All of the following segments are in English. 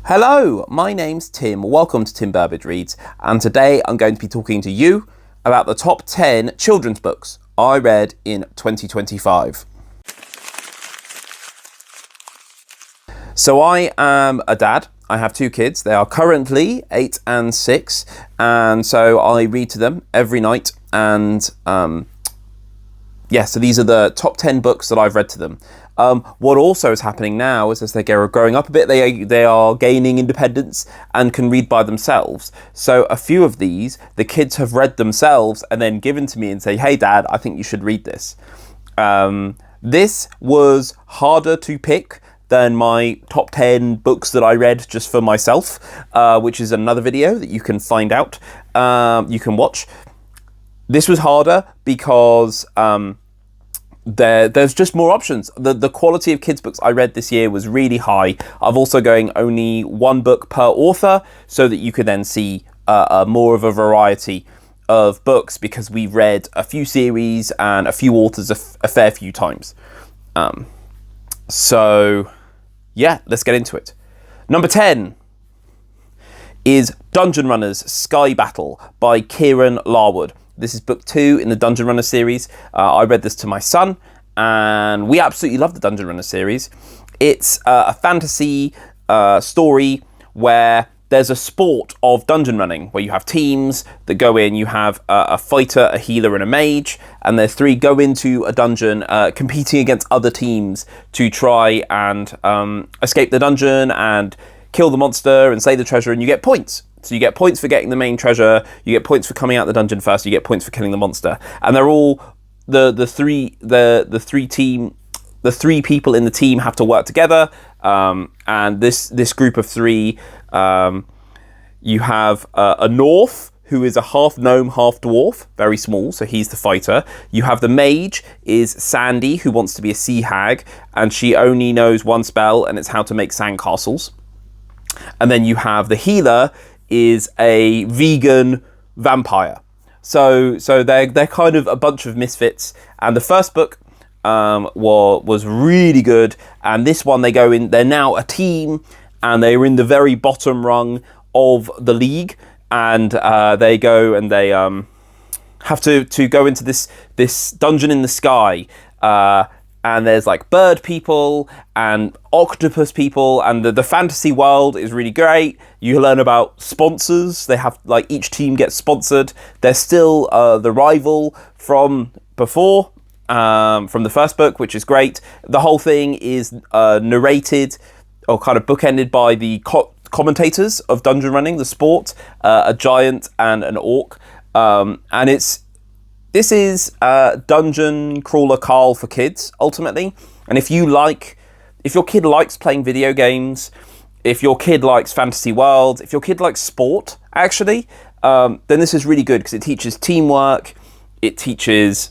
Hello, my name's Tim. Welcome to Tim Burbage Reads, and today I'm going to be talking to you about the top 10 children's books I read in 2025. So I am a dad. I have two kids. They are currently 8 and 6, and so I read to them every night. And so these are the top 10 books that I've read to them. What also is happening now is as they're growing up a bit, they are gaining independence and can read by themselves. So a few of these, the kids have read themselves and then given to me and say, "Hey Dad, I think you should read this." This was harder to pick than my top 10 books that I read just for myself, which is another video that you can find out, you can watch. This was harder because there's just more options. The quality of kids' books I read this year was really high. I've also going only one book per author so that you could then see more of a variety of books, because we've read a few series and a few authors a fair few times. So yeah, let's get into it. Number 10 is Dungeon Runners Sky Battle by Kieran Larwood. This is book 2 in the Dungeon Runner series. I read this to my son, and we absolutely love the Dungeon Runner series. It's a fantasy story where there's a sport of dungeon running, where you have teams that go in. You have a fighter, a healer, and a mage, and there's 3 go into a dungeon competing against other teams to try and escape the dungeon and kill the monster and save the treasure, and you get points. So you get points for getting the main treasure, you get points for coming out the dungeon first, you get points for killing the monster. And they're all the three people in the team have to work together. And this group of 3, you have a North, who is a half gnome, half dwarf, very small, so he's the fighter. You have the mage, is Sandy, who wants to be a sea hag, and she only knows one spell, and it's how to make sandcastles. And then you have the healer, is a vegan vampire. So they're kind of a bunch of misfits. And the first book was really good. And this one, they're now a team, and they're in the very bottom rung of the league. And they go and they have to go into this dungeon in the sky. And there's like bird people and octopus people, and the fantasy world is really great. You learn about sponsors. They have, like, each team gets sponsored. They're still the rival from before, from the first book, which is great. The whole thing is narrated or kind of bookended by the commentators of dungeon running, the sport, a giant and an orc. And this is Dungeon Crawler Carl for kids, ultimately. And if your kid likes playing video games, if your kid likes fantasy world, if your kid likes sport, actually, then this is really good, because it teaches teamwork, it teaches,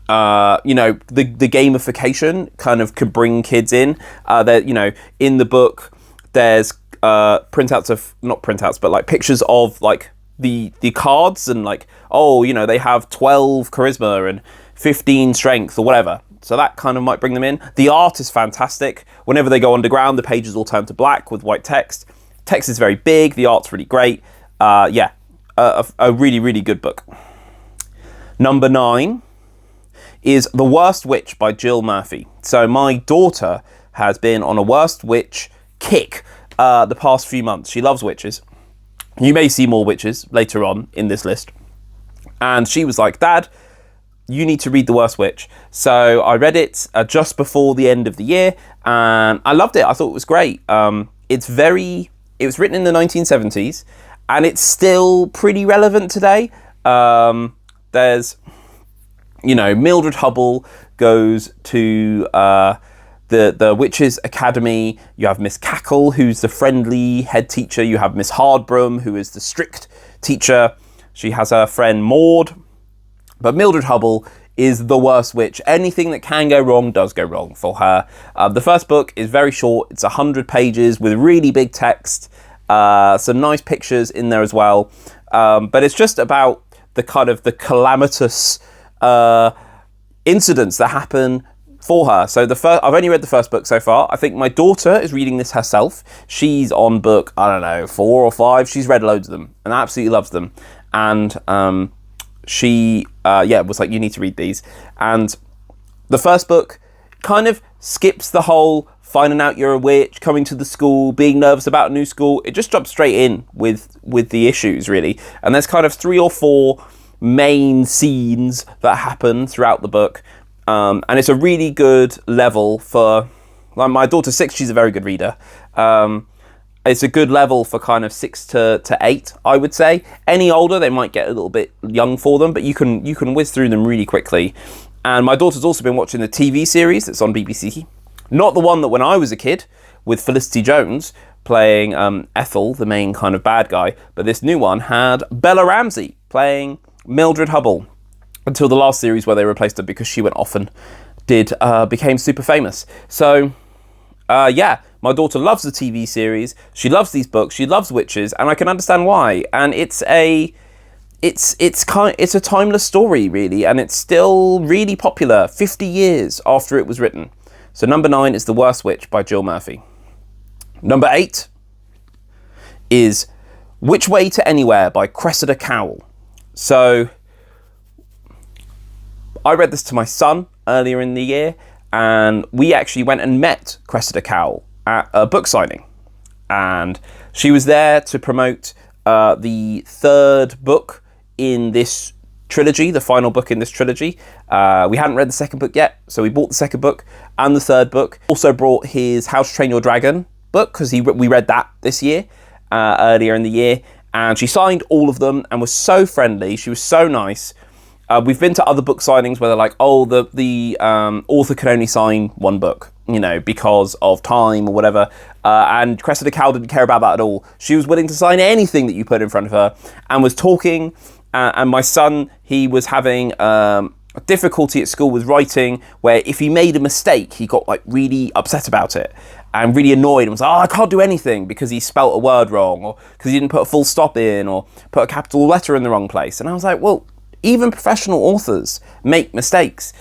the gamification kind of could bring kids in. In the book, there's not printouts, but like pictures of like the cards, and like, they have 12 charisma and 15 strength or whatever. So that kind of might bring them in. The art is fantastic. Whenever they go underground, the pages all turn to black with white text. Text is very big. The art's really great. A really, really good book. Number 9 is The Worst Witch by Jill Murphy. So my daughter has been on a Worst Witch kick the past few months. She loves witches. You may see more witches later on in this list. And she was like, "Dad, you need to read The Worst Witch." So I read it just before the end of the year, and I loved it. I thought it was great. It was written in the 1970s, and it's still pretty relevant today. There's, Mildred Hubble goes to the Witches' Academy. You have Miss Cackle, who's the friendly head teacher. You have Miss Hardbroom, who is the strict teacher. She has her friend Maud. But Mildred Hubble is the worst witch. Anything that can go wrong does go wrong for her. The first book is very short. It's 100 pages with really big text. Some nice pictures in there as well. But it's just about the kind of the calamitous incidents that happen for her. So I've only read the first book so far. I think my daughter is reading this herself. She's on book, I don't know, 4 or 5. She's read loads of them and absolutely loves them. And she was like, you need to read these. And the first book kind of skips the whole finding out you're a witch, coming to the school, being nervous about a new school. It just jumps straight in with the issues, really. And there's kind of 3 or 4 main scenes that happen throughout the book. And it's a really good level for, like, my daughter's 6, she's a very good reader. It's a good level for kind of 6 to 8, I would say. Any older, they might get a little bit young for them, but you can whiz through them really quickly. And my daughter's also been watching the TV series that's on BBC. Not the one that when I was a kid, with Felicity Jones playing Ethel, the main kind of bad guy, but this new one had Bella Ramsey playing Mildred Hubble, until the last series where they replaced her because she went off and became super famous. So, my daughter loves the TV series. She loves these books. She loves witches, and I can understand why. And it's a timeless story, really, and it's still really popular 50 years after it was written. So number 9 is The Worst Witch by Jill Murphy. Number 8 is Which Way to Anywhere by Cressida Cowell. So I read this to my son earlier in the year, and we actually went and met Cressida Cowell at a book signing. And she was there to promote the 3rd book in this trilogy, the final book in this trilogy. We hadn't read the 2nd book yet, so we bought the 2nd book and the 3rd book. Also brought his How to Train Your Dragon book, because we read that this year, earlier in the year. And she signed all of them and was so friendly. She was so nice. We've been to other book signings where they're like, oh, the author can only sign 1 book, because of time or whatever. And Cressida Cowell didn't care about that at all. She was willing to sign anything that you put in front of her, and was talking. And my son, he was having difficulty at school with writing, where if he made a mistake, he got like really upset about it and really annoyed and was like, oh, I can't do anything because he spelt a word wrong, or because he didn't put a full stop in, or put a capital letter in the wrong place. And I was like, well, even professional authors make mistakes.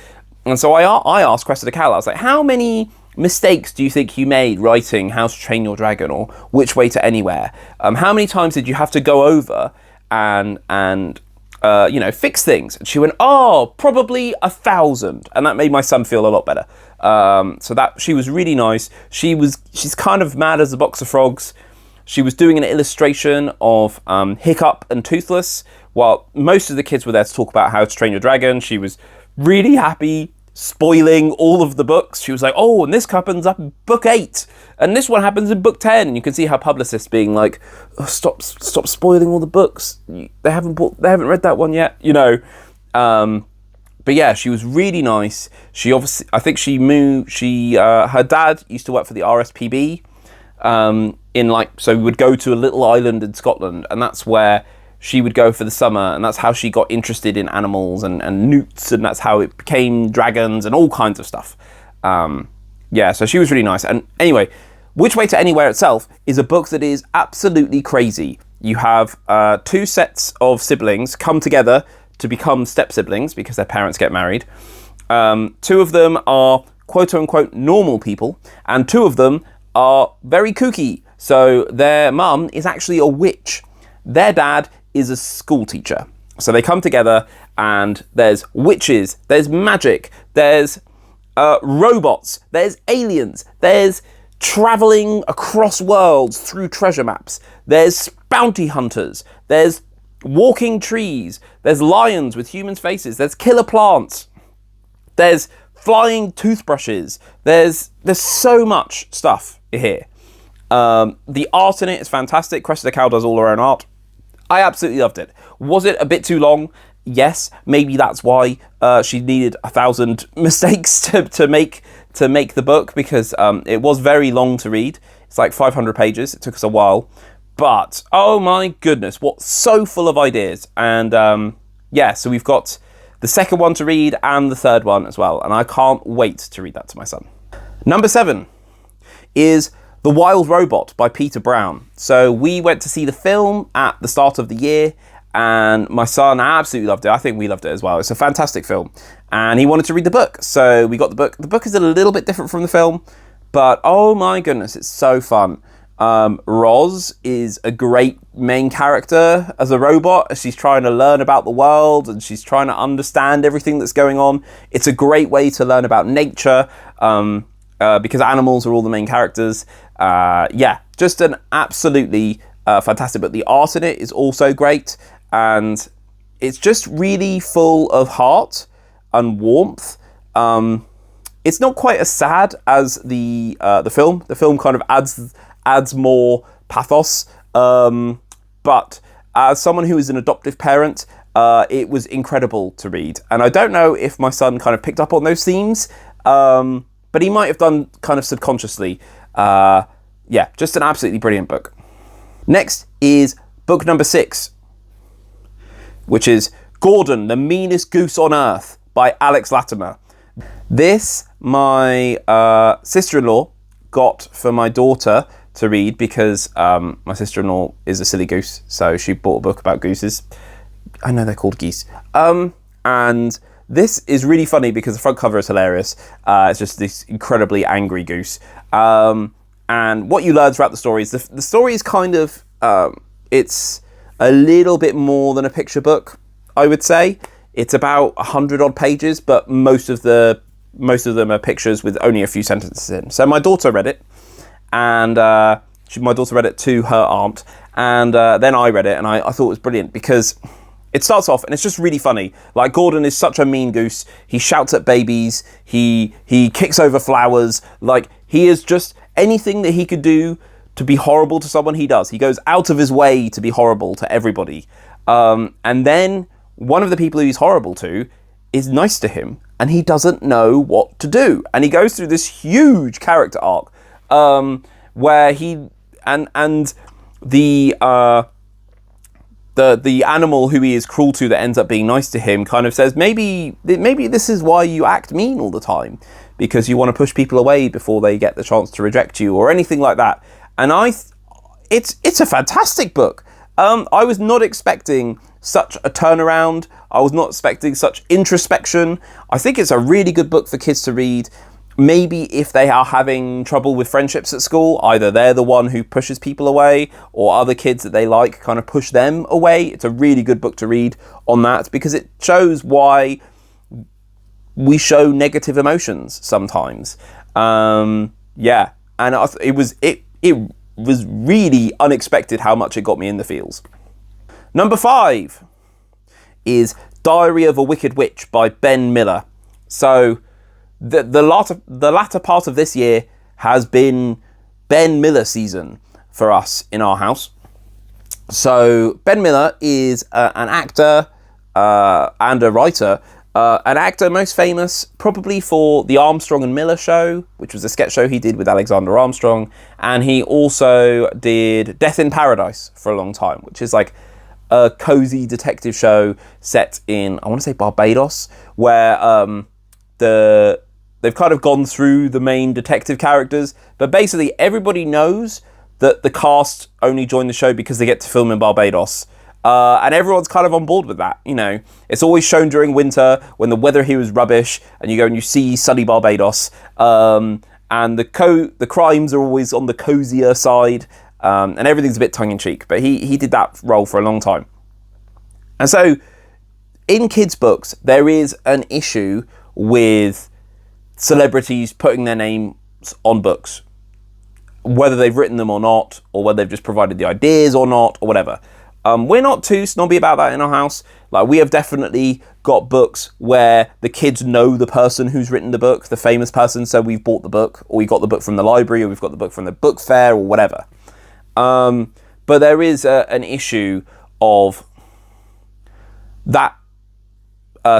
And so I asked Cressida Cowell, I was like, how many mistakes do you think you made writing How to Train Your Dragon or Which Way to Anywhere? How many times did you have to go over and fix things? And she went, oh, probably 1,000. And that made my son feel a lot better. So that she was really nice. She's kind of mad as a box of frogs. She was doing an illustration of Hiccup and Toothless, while most of the kids were there to talk about How to Train Your Dragon. She was really happy spoiling all of the books. She was like, oh, and this happens up in book 8, and this one happens in book 10. And you can see her publicist being like, oh, stop spoiling all the books. They haven't read that one yet, But yeah, she was really nice. She obviously, I think she moved. Her dad used to work for the RSPB. So we would go to a little island in Scotland, and that's where she would go for the summer, and that's how she got interested in animals and newts, and that's how it became dragons and all kinds of stuff. So she was really nice. And anyway, Which Way to Anywhere itself is a book that is absolutely crazy. You have 2 sets of siblings come together to become step-siblings because their parents get married. 2 of them are quote-unquote normal people, and 2 of them are very kooky. So their mum is actually a witch. Their dad is a school teacher. So they come together, and there's witches, there's magic, there's robots, there's aliens, there's traveling across worlds through treasure maps, there's bounty hunters, there's walking trees, there's lions with humans' faces, there's killer plants, there's flying toothbrushes, there's so much stuff here. The art in it is fantastic. Cressida Cowell does all her own art. I absolutely loved it. Was it a bit too long? Yes, maybe that's why she needed 1,000 mistakes to make the book, because it was very long to read. It's like 500 pages. It took us a while, but oh my goodness, what's so full of ideas. And so we've got the 2nd one to read and the 3rd one as well, and I can't wait to read that to my son. Number 7 is The Wild Robot by Peter Brown. So we went to see the film at the start of the year, and my son absolutely loved it. I think we loved it as well. It's a fantastic film, and he wanted to read the book, so we got the book. The book is a little bit different from the film, but oh my goodness, it's so fun. Roz is a great main character as a robot. She's trying to learn about the world, and she's trying to understand everything that's going on. It's a great way to learn about nature, because animals are all the main characters. Just an absolutely fantastic book. The art in it is also great, and it's just really full of heart and warmth. It's not quite as sad as the film. The film kind of adds more pathos, but as someone who is an adoptive parent, it was incredible to read. And I don't know if my son kind of picked up on those themes, but he might have done kind of subconsciously. Just an absolutely brilliant book. Next is book number 6, which is Gordon, the Meanest Goose on Earth by Alex Latimer. This, my sister-in-law got for my daughter to read because my sister-in-law is a silly goose, so she bought a book about gooses. I know they're called geese. And this is really funny because the front cover is hilarious. It's just this incredibly angry goose. And what you learn throughout the story is the story is kind of, it's a little bit more than a picture book, I would say. It's about 100 odd pages, but most of them are pictures with only a few sentences in. So my daughter read it, and my daughter read it to her aunt, and then I read it, and I thought it was brilliant because it starts off and it's just really funny. Like, Gordon is such a mean goose. He shouts at babies. He kicks over flowers. Like, he is just anything that he could do to be horrible to someone, he does. He goes out of his way to be horrible to everybody. And then one of the people who he's horrible to is nice to him, and he doesn't know what to do. And he goes through this huge character arc where he and the animal who he is cruel to that ends up being nice to him kind of says, maybe this is why you act mean all the time, because you want to push people away before they get the chance to reject you or anything like that. And it's a fantastic book. I was not expecting such a turnaround. I was not expecting such introspection. I think it's a really good book for kids to read. Maybe if they are having trouble with friendships at school, either they're the one who pushes people away or other kids that they like kind of push them away. It's a really good book to read on that because it shows why we show negative emotions sometimes. And it was really unexpected how much it got me in the feels. Number 5 is Diary of a Wicked Witch by Ben Miller. So the latter part of this year has been Ben Miller season for us in our house. So Ben Miller is an actor and a writer. An actor most famous probably for The Armstrong and Miller Show, which was a sketch show he did with Alexander Armstrong. And he also did Death in Paradise for a long time, which is like a cozy detective show set in, I want to say Barbados, where they've kind of gone through the main detective characters, but basically everybody knows that the cast only joined the show because they get to film in Barbados. And everyone's kind of on board with that, you know. It's always shown during winter when the weather here is rubbish, and you go and you see sunny Barbados. And the crimes are always on the cozier side, and everything's a bit tongue-in-cheek. But he did that role for a long time. And so, in kids' books, there is an issue with celebrities putting their names on books, whether they've written them or not, or whether they've just provided the ideas or not, or whatever. We're not too snobby about that in our house. Like, we have definitely got books where the kids know the person who's written the book, the famous person, so we've bought the book, or we got the book from the library, or we've got the book from the book fair, or whatever. But there is an issue of that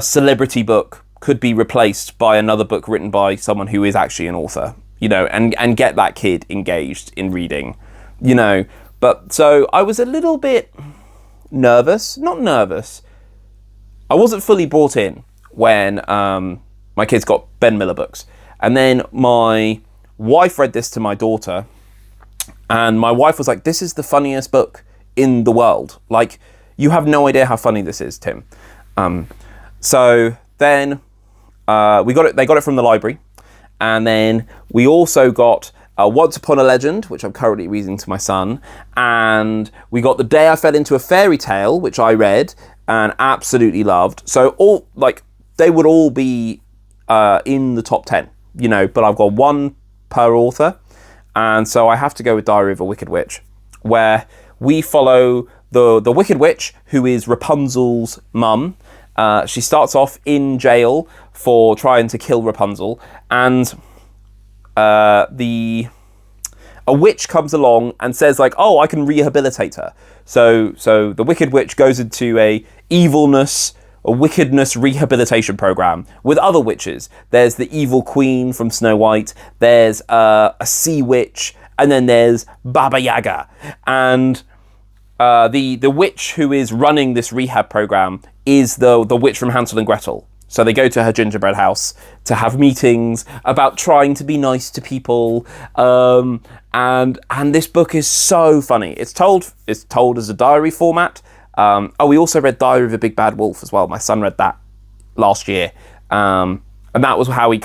celebrity book could be replaced by another book written by someone who is actually an author, you know, and get that kid engaged in reading, you know. But so I was a little bit nervous, not nervous. I wasn't fully brought in when my kids got Ben Miller books. And then my wife read this to my daughter, and my wife was like, this is the funniest book in the world. Like, You have no idea how funny this is, Tim. So then they got it from the library, and then we also got Once Upon a Legend, which I'm currently reading to my son, and we got The Day I Fell Into a Fairy Tale, which I read and absolutely loved. So they would all be in the top 10, but I've got one per author, and so I have to go with Diary of a Wicked Witch, where we follow the Wicked Witch, who is Rapunzel's mum. She starts off in jail for trying to kill Rapunzel, and a witch comes along and says oh, I can rehabilitate her. So the Wicked Witch goes into a wickedness rehabilitation program with other witches. There's the evil queen from Snow White, there's a sea witch, and then there's Baba Yaga. And the witch who is running this rehab program is the witch from Hansel and Gretel. So they go to her gingerbread house to have meetings about trying to be nice to people. And this book is so funny. It's told as a diary format. We also read Diary of a Big Bad Wolf as well. My son read that last year. And that was how he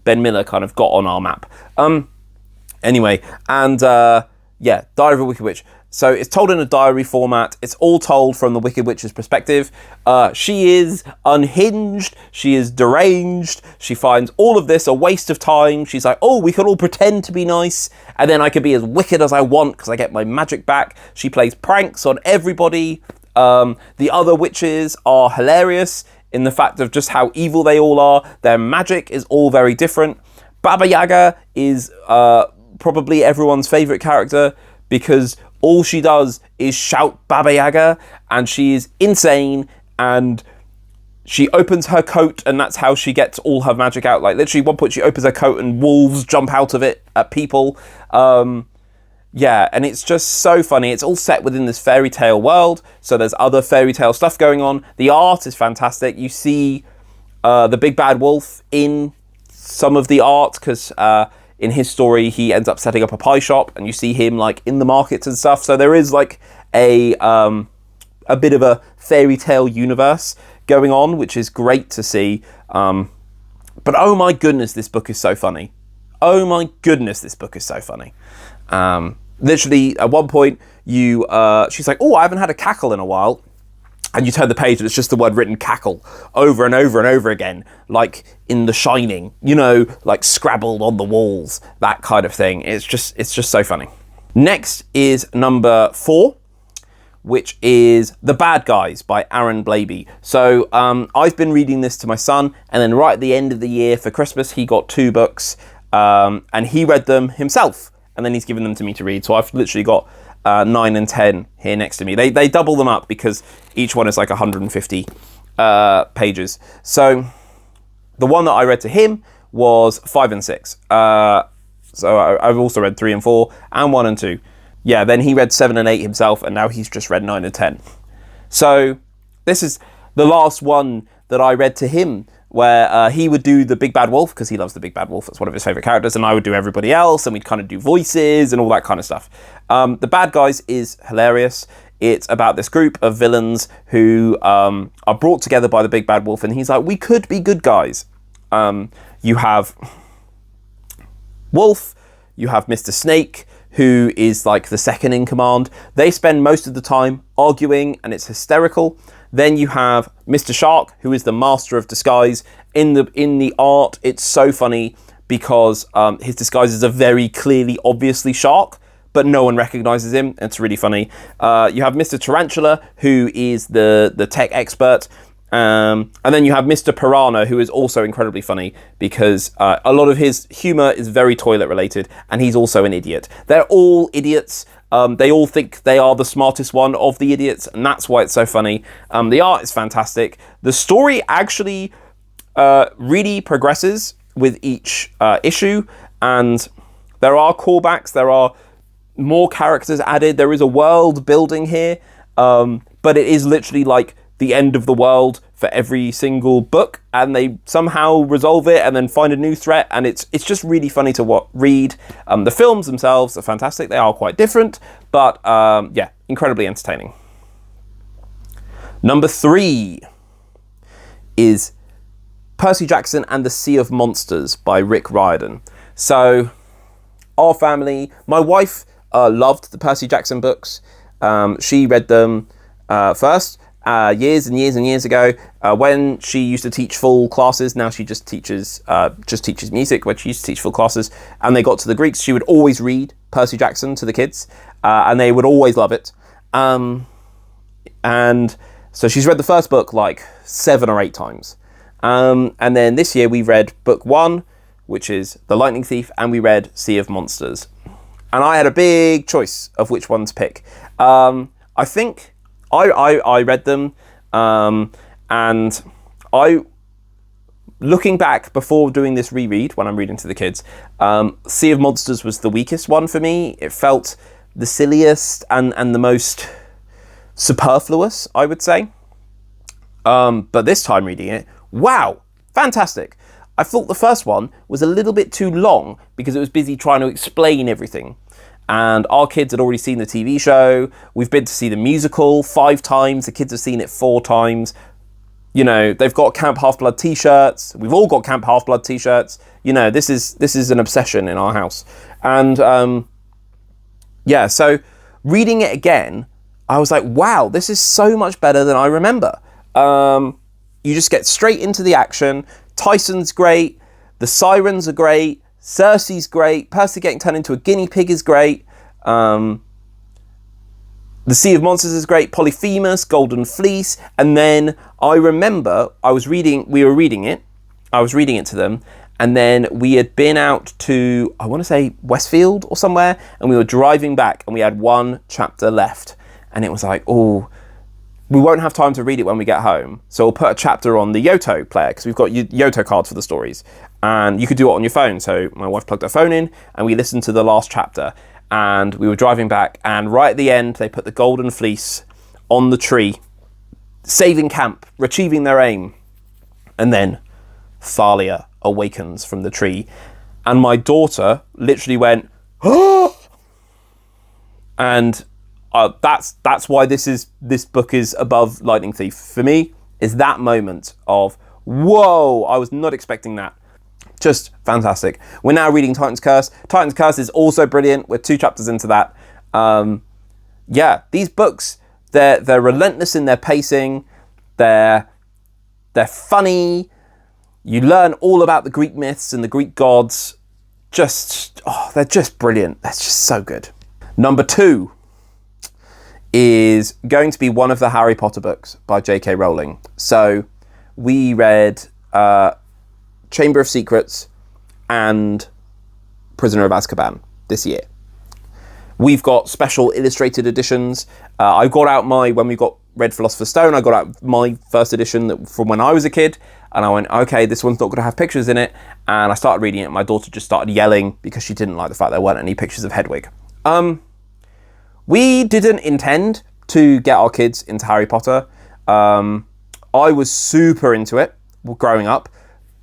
Ben Miller kind of got on our map. Anyway, and Diary of a Wicked Witch. So it's told in a diary format. It's all told from the Wicked Witch's perspective. She is unhinged. She is deranged. She finds all of this a waste of time. She's like, oh, we can all pretend to be nice, and then I can be as wicked as I want because I get my magic back. She plays pranks on everybody. The other witches are hilarious in the fact of just how evil they all are. Their magic is all very different. Baba Yaga is probably everyone's favourite character because all she does is shout Baba Yaga, and she is insane, and she opens her coat, and that's how she gets all her magic out. Literally, at one point she opens her coat and wolves jump out of it at people. And it's just so funny. It's all set within this fairy tale world, so there's other fairy tale stuff going on. The art is fantastic. You see the Big Bad Wolf in some of the art, because in his story, he ends up setting up a pie shop, and you see him in the markets and stuff. So there is a bit of a fairy tale universe going on, which is great to see. But oh my goodness, this book is so funny. Oh my goodness, this book is so funny. Literally, at one point, she's like, oh, I haven't had a cackle in a while. And you turn the page and it's just the word written cackle over and over and over again, like in The Shining, scrabbled on the walls, that kind of thing. It's just so funny. Next is number 4, which is The Bad Guys by Aaron Blabey. So I've been reading this to my son, and then right at the end of the year for Christmas, he got 2 books, and he read them himself, and then he's given them to me to read. So I've literally got 9 and 10 here next to me. They double them up because each one is 150 pages. So the one that I read to him was 5 and 6. So I've also read 3 and 4 and 1 and 2. Yeah, then he read 7 and 8 himself, and now he's just read 9 and 10. So this is the last one that I read to him, where he would do the Big Bad Wolf, because he loves the Big Bad Wolf. It's one of his favourite characters, and I would do everybody else, and we'd kind of do voices and all that kind of stuff. The Bad Guys is hilarious. It's about this group of villains who are brought together by the Big Bad Wolf, and he's like, we could be good guys. You have Wolf, you have Mr. Snake, who is the second in command. They spend most of the time arguing, and it's hysterical. Then you have Mr. Shark, who is the master of disguise. In the art, it's so funny because his disguise is a very clearly, obviously shark, but no one recognizes him. It's really funny. You have Mr. Tarantula, who is the tech expert. And then you have Mr. Piranha, who is also incredibly funny because a lot of his humor is very toilet related, and he's also an idiot. They're all idiots. They all think they are the smartest one of the idiots, and that's why it's so funny. The art is fantastic. The story actually really progresses with each issue, and there are callbacks, there are more characters added, there is a world building here, but it is literally the end of the world for every single book, and they somehow resolve it and then find a new threat, and it's just really funny to read. The films themselves are fantastic. They are quite different, but incredibly entertaining. Number 3 is Percy Jackson and the Sea of Monsters by Rick Riordan. So, our family, my wife loved the Percy Jackson books. She read them first, years and years and years ago, when she used to teach full classes. Now she just teaches music. When she used to teach full classes, and they got to the Greeks, she would always read Percy Jackson to the kids, and they would always love it. And so she's read the first book like 7 or 8 times. And then this year we read book 1, which is The Lightning Thief, and we read Sea of Monsters. And I had a big choice of which one to pick. I think I read them, and looking back before doing this reread, when I'm reading to the kids, Sea of Monsters was the weakest one for me. It felt the silliest and the most superfluous, I would say. But this time reading it, wow, fantastic. I thought the first one was a little bit too long because it was busy trying to explain everything. And our kids had already seen the TV show. We've been to see the musical 5 times. The kids have seen it 4 times. You know, they've got Camp Half-Blood t-shirts. We've all got Camp Half-Blood t-shirts. You know, this is an obsession in our house. And yeah, so reading it again, I was like, wow, this is so much better than I remember. You just get straight into the action. Tyson's great. The sirens are great. Cersei's great. Percy getting turned into a guinea pig is great. The Sea of Monsters is great. Polyphemus, Golden Fleece. And then I remember we were reading it. I was reading it to them. And then we had been out to, I want to say Westfield or somewhere. And we were driving back and we had 1 chapter left. And it was like, oh, we won't have time to read it when we get home. So we'll put a chapter on the Yoto player because we've got Yoto cards for the stories. And you could do it on your phone. So my wife plugged her phone in and we listened to the last chapter. And we were driving back and right at the end, they put the Golden Fleece on the tree, saving camp, achieving their aim. And then Thalia awakens from the tree. And my daughter literally went, oh! And that's why this book is above Lightning Thief for me, is that moment of whoa, I was not expecting that. Just fantastic. We're now reading Titan's Curse. Titan's Curse is also brilliant. We're 2 chapters into that. Yeah, these books, they're relentless in their pacing. They're funny. You learn all about the Greek myths and the Greek gods. They're just brilliant. That's just so good. Number 2 is going to be one of the Harry Potter books by J.K. Rowling. So we read Chamber of Secrets and Prisoner of Azkaban this year. We've got special illustrated editions. I got out when we got read Philosopher's Stone, I got out my first edition from when I was a kid, and I went, okay, this one's not going to have pictures in it, and I started reading it. My daughter just started yelling because she didn't like the fact there weren't any pictures of Hedwig. We didn't intend to get our kids into Harry Potter. I was super into it growing up.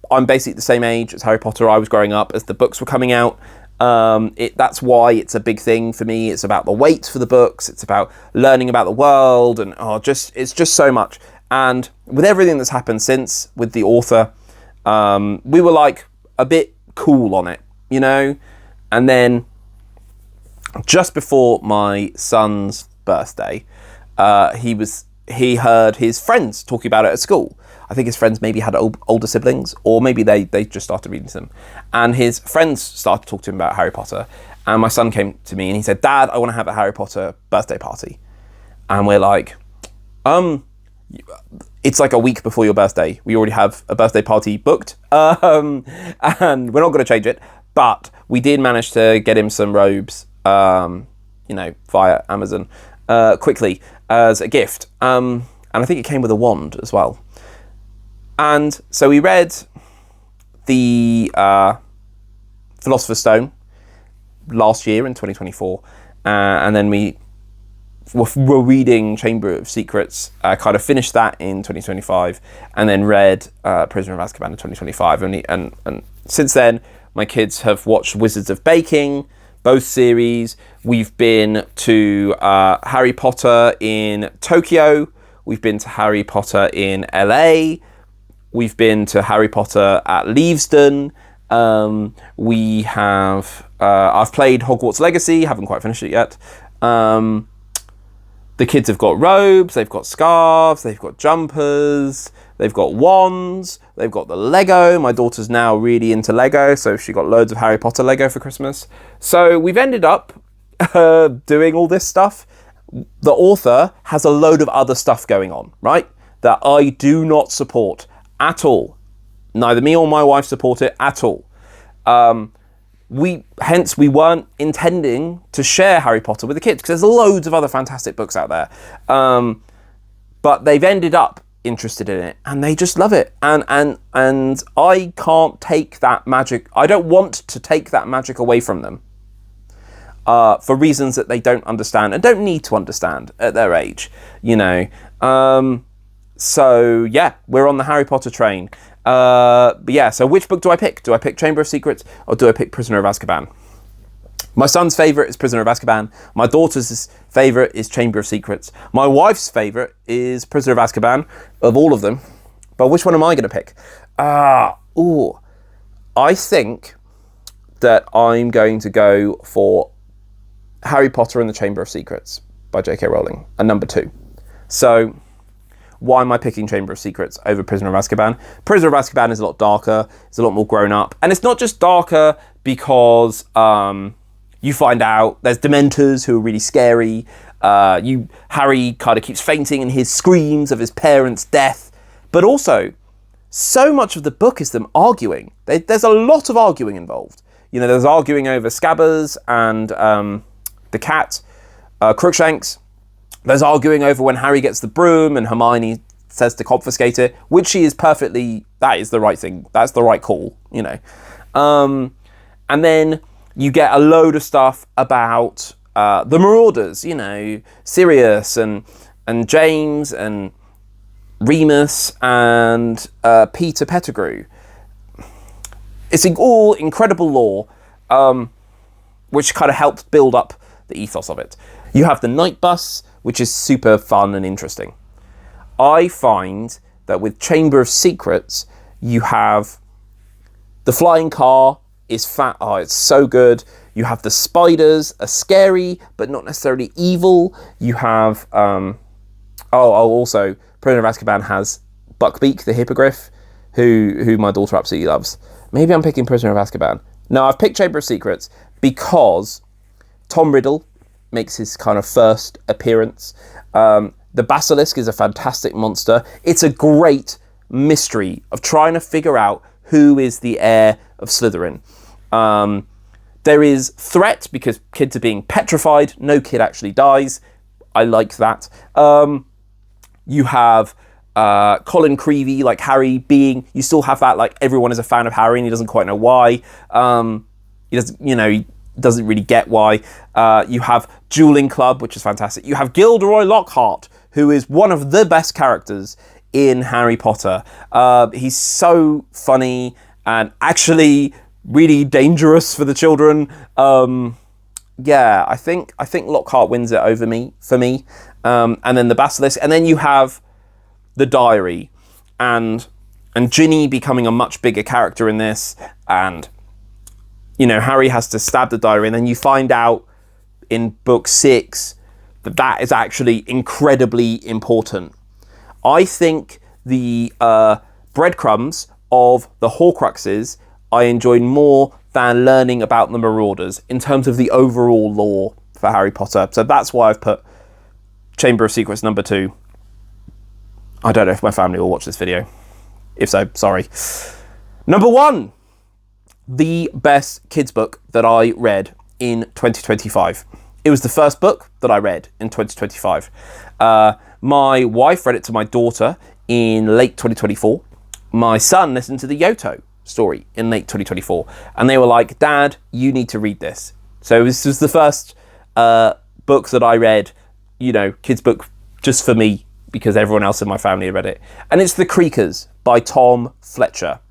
I'm basically the same age as Harry Potter. I was growing up as the books were coming out. That's why it's a big thing for me. It's about the wait for the books. It's about learning about the world, and it's just so much. And with everything that's happened since with the author, we were like a bit cool on it, you know? And then just before my son's birthday, he heard his friends talking about it at school. I think his friends maybe had older siblings, or maybe they just started reading to them. And his friends started to talk to him about Harry Potter. And my son came to me and he said, Dad, I want to have a Harry Potter birthday party. And we're like, it's like a week before your birthday. We already have a birthday party booked. And we're not going to change it. But we did manage to get him some robes, via Amazon, quickly as a gift. And I think it came with a wand as well. And so we read the Philosopher's Stone last year in 2024, and then we were reading Chamber of Secrets, kind of finished that in 2025, and then read Prisoner of Azkaban in 2025. And since then, my kids have watched Wizards of Baking, both series. We've been to Harry Potter in Tokyo, We've been to Harry Potter in LA. We've been to Harry Potter at Leavesden. We have... I've played Hogwarts Legacy. Haven't quite finished it yet. The kids have got robes. They've got scarves. They've got jumpers. They've got wands. They've got the Lego. My daughter's now really into Lego, so she got loads of Harry Potter Lego for Christmas. So we've ended up doing all this stuff. The author has a load of other stuff going on, right? That I do not support at all. Neither me or my wife support it at all. We weren't intending to share Harry Potter with the kids because there's loads of other fantastic books out there. But they've ended up interested in it and they just love it. And I can't take that magic. I don't want to take that magic away from them. For reasons that they don't understand and don't need to understand at their age, you know. So yeah, we're on the Harry Potter train. But yeah, so which book do I pick? Do I pick Chamber of Secrets or do I pick Prisoner of Azkaban? My son's favourite is Prisoner of Azkaban. My daughter's favourite is Chamber of Secrets. My wife's favourite is Prisoner of Azkaban, of all of them. But which one am I going to pick? I think that I'm going to go for Harry Potter and the Chamber of Secrets by J.K. Rowling, and number 2. So why am I picking Chamber of Secrets over Prisoner of Azkaban? Prisoner of Azkaban is a lot darker, it's a lot more grown up, and it's not just darker because you find out there's Dementors who are really scary. Harry kind of keeps fainting in his screams of his parents' death, but also so much of the book is them arguing. There's a lot of arguing involved. You know, there's arguing over Scabbers and the cat, Crookshanks. There's arguing over when Harry gets the broom and Hermione says to confiscate it, which she is perfectly, that is the right thing. That's the right call, you know. And then you get a load of stuff about the Marauders, you know, Sirius and James and Remus and Peter Pettigrew. It's all incredible lore, which kind of helped build up the ethos of it. You have the Night Bus, which is super fun and interesting. I find that with Chamber of Secrets, you have the flying car is it's so good. You have the spiders are scary, but not necessarily evil. You have, also, Prisoner of Azkaban has Buckbeak, the hippogriff, who my daughter absolutely loves. Maybe I'm picking Prisoner of Azkaban. No, I've picked Chamber of Secrets because Tom Riddle makes his kind of first appearance. The Basilisk is a fantastic monster. It's a great mystery of trying to figure out who is the heir of Slytherin. There is threat because kids are being petrified. No kid actually dies. I like that. You have Colin Creevey, like Harry being... You still have that, like, everyone is a fan of Harry and he doesn't quite know why. He doesn't really get why. You have Dueling Club, which is fantastic. You have Gilderoy Lockhart, who is one of the best characters in Harry Potter. He's so funny and actually really dangerous for the children. I think Lockhart wins it for me. And then the Basilisk, and then you have the Diary, and Ginny becoming a much bigger character in this, and Harry has to stab the Diary, and then you find out in book 6 that is actually incredibly important. I think the breadcrumbs of the Horcruxes I enjoyed more than learning about the Marauders in terms of the overall lore for Harry Potter. So that's why I've put Chamber of Secrets number 2. I don't know if my family will watch this video. If so, sorry. Number 1. The best kids book that I read in 2025. It was the first book that I read in 2025. My wife read it to my daughter in late 2024. My son listened to the Yoto story in late 2024. And they were like, Dad, you need to read this. So this was the first book that I read, kids book just for me, because everyone else in my family had read it. And it's The Creakers by Tom Fletcher.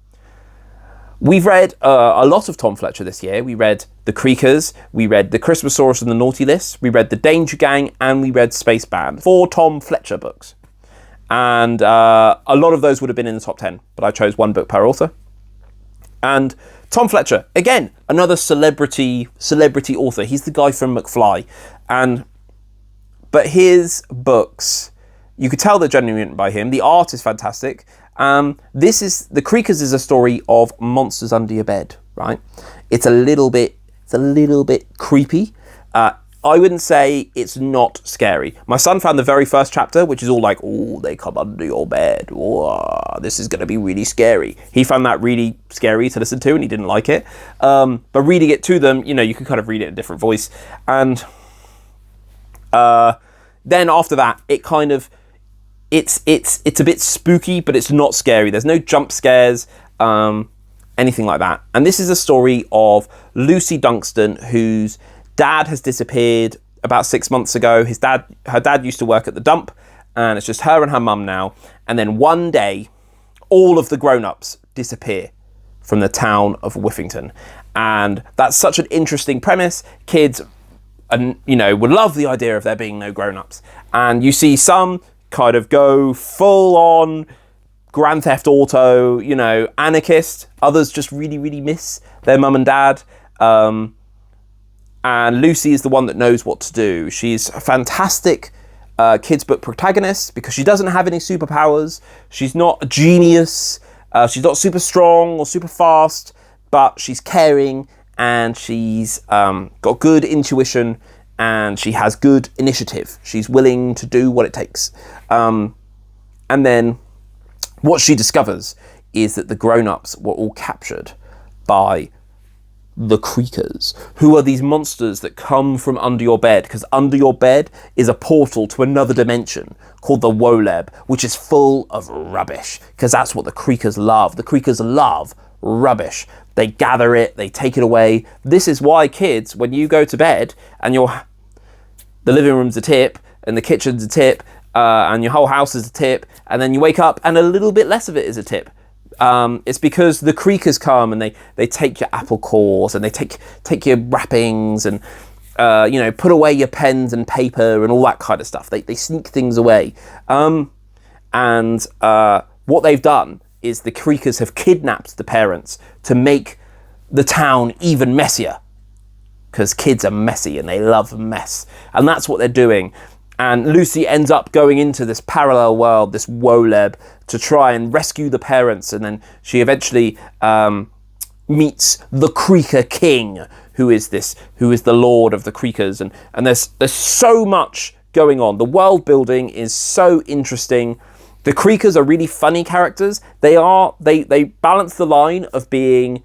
We've read a lot of Tom Fletcher this year. We read The Creakers, we read The Christmasaurus and the Naughty List, we read The Danger Gang, and we read Space Band. 4 Tom Fletcher books. And a lot of those would have been in the top 10, but I chose one book per author. And Tom Fletcher, again, another celebrity author. He's the guy from McFly. But his books, you could tell they're genuinely written by him. The art is fantastic. The Creakers is a story of monsters under your bed, right? It's a little bit creepy. I wouldn't say it's not scary. My son found the very first chapter, which is all like, oh, they come under your bed. Whoa, this is going to be really scary. He found that really scary to listen to, and he didn't like it. But reading it to them, you can kind of read it in a different voice. And then after that, it kind of, it's a bit spooky, but it's not scary. There's no jump scares, anything like that. And this is a story of Lucy Dunkston, whose dad has disappeared about 6 months ago. Her dad used to work at the dump, and it's just her and her mum now. And then one day, all of the grown-ups disappear from the town of Whiffington. And that's such an interesting premise. Kids, would love the idea of there being no grown-ups. And you see some kind of go full-on Grand Theft Auto, anarchist. Others just really, really miss their mum and dad. And Lucy is the one that knows what to do. She's a fantastic kids' book protagonist because she doesn't have any superpowers. She's not a genius. She's not super strong or super fast, but she's caring, and she's got good intuition, and she has good initiative. She's willing to do what it takes. And then what she discovers is that the grown-ups were all captured by the Creakers, who are these monsters that come from under your bed, because under your bed is a portal to another dimension called the Woleb, which is full of rubbish, because that's what the Creakers love. The Creakers love rubbish. They gather it, they take it away. This is why, kids, when you go to bed and the living room's a tip and the kitchen's a tip and your whole house is a tip, and then you wake up and a little bit less of it is a tip. It's because the Creakers come and they take your apple cores and they take your wrappings and put away your pens and paper and all that kind of stuff. They sneak things away. And what they've done is the Creakers have kidnapped the parents to make the town even messier, because kids are messy and they love mess. And that's what they're doing. And Lucy ends up going into this parallel world, this Woleb, to try and rescue the parents. And then she eventually meets the Creaker King, who is the Lord of the Creakers. And there's so much going on. The world building is so interesting. The Creakers are really funny characters. They balance the line of being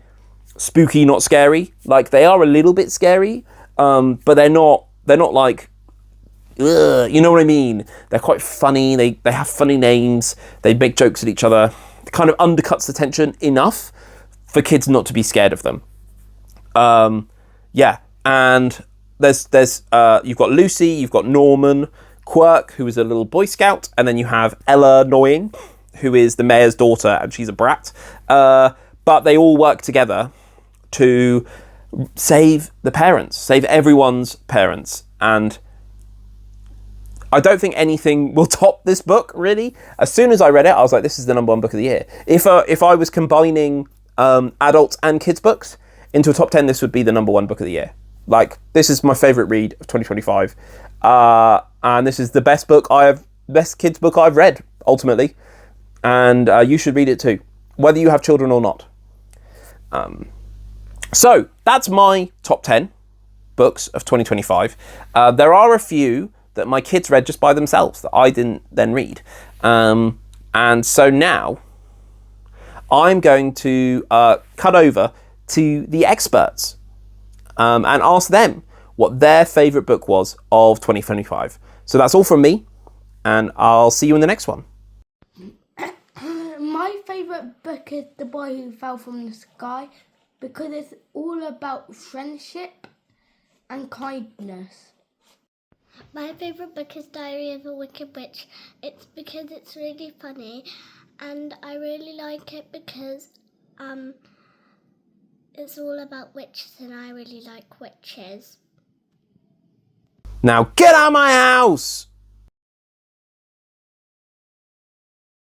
spooky, not scary. Like, they are a little bit scary, but they're not like, ugh, you know what I mean? They're quite funny. They have funny names. They make jokes at each other. It kind of undercuts the tension enough for kids not to be scared of them. And there's you've got Lucy, you've got Norman, Quirk, who is a little Boy Scout, and then you have Ella Noying, who is the mayor's daughter, and she's a brat. But they all work together to save the parents, save everyone's parents. And I don't think anything will top this book, really. As soon as I read it, I was like, this is the number one book of the year. If I was combining adult and kids books into a top 10, this would be the number one book of the year. Like, this is my favourite read of 2025. And this is the best kids book I've read, ultimately. And you should read it too, whether you have children or not. So, that's my top 10 books of 2025. There are a few that my kids read just by themselves that I didn't then read. And so now I'm going to cut over to the experts and ask them what their favourite book was of 2025. So that's all from me, and I'll see you in the next one. My favourite book is The Boy Who Fell from the Sky, because it's all about friendship and kindness. My favourite book is Diary of a Wicked Witch. It's because it's really funny, and I really like it because it's all about witches, and I really like witches. Now get out of my house!